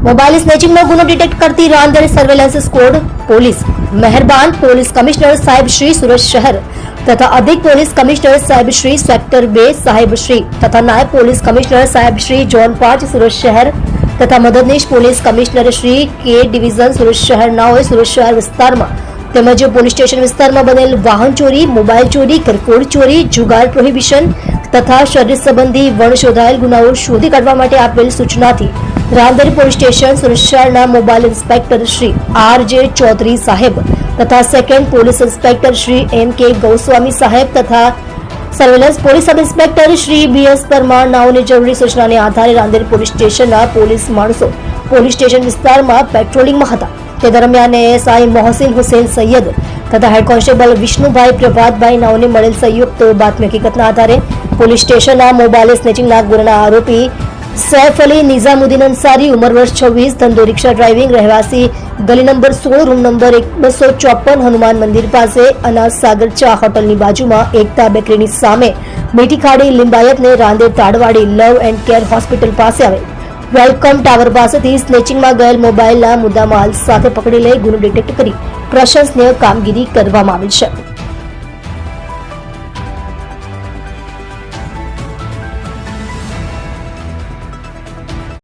Mobile સ્નેચિંગનો ગુનો detect કરતી Rander surveillance squad police મહેરબાન પોલીસ કમિશનર સાહેબ શ્રી સુરત શહેર તથા અધિક પોલીસ કમિશનર સાહેબ શ્રી સેક્ટર 2 સાહેબ શ્રી તથા નાયબ પોલીસ કમિશનર સાહેબ શ્રી ઝોન 5 સુરત શહેર તથા મદદનીશ પોલીસ કમિશનર શ્રી કે ડિવિઝન સુરત શહેરનાઓએ સુરત શહેર વિસ્તારમાં તેમજ પોલીસ સ્ટેશન વિસ્તારમાં બનેલ વાહન ચોરી, મોબાઈલ ચોરી, કરફોડ ચોરી, જુગાર પ્રોહિબિશન તથા શરીર સંબંધી વણ શોધાયેલ ગુનાઓ શોધી કાઢવા માટે આપેલ સૂચનાથી રાંદેર પોલીસ સ્ટેશન સુરત શહેરના mobile inspector Shri R.J. Chaudhari સાહેબ તથા second police inspector Shri M.K. Goswami સાહેબ તથા surveillance police sub inspector Shri B.S. Parmar નાઓની જરૂરી સૂચનાને આધારે રાંદેર પોલીસ સ્ટેશનના પોલીસ માણસો પોલીસ સ્ટેશન વિસ્તારમાં પેટ્રોલિંગમાં હતા. તે દરમિયાન ASI મોહસિન હુસેન સૈયદ તથા હેડ કોન્સ્ટેબલ વિષ્ણુભાઈ પ્રભાતભાઈ નાઓને મળેલ સંયુક્ત બાતમી હકીકતના આધારે પોલીસ સ્ટેશનના મોબાઈલ સ્નેચિંગના ગુનાના આરોપી સૈફ અલી નિઝામુદ્દીન અંસારી ઉંમર વર્ષ 26 ધંધો રિક્ષા ડ્રાઇવિંગ રહેવાસી ગલી નંબર 16 રૂમ નંબર 254 હનુમાન મંદિર પાસે અનાજ સાગર ચા હોટલની બાજુમાં એકતા બેકરીની સામે મીઠી ખાડી લિંબાયતને Rander Tadwadi love and care hospital પાસે આવેલ વેલકમ ટાવર પાસેથી સ્નેચિંગમાં ગયેલ મોબાઈલના મુદ્દામાલ સાથે પકડી લઈ ગુનો ડિટેક્ટ કરી પ્રશંસનીય કામગીરી કરવામાં આવી છે.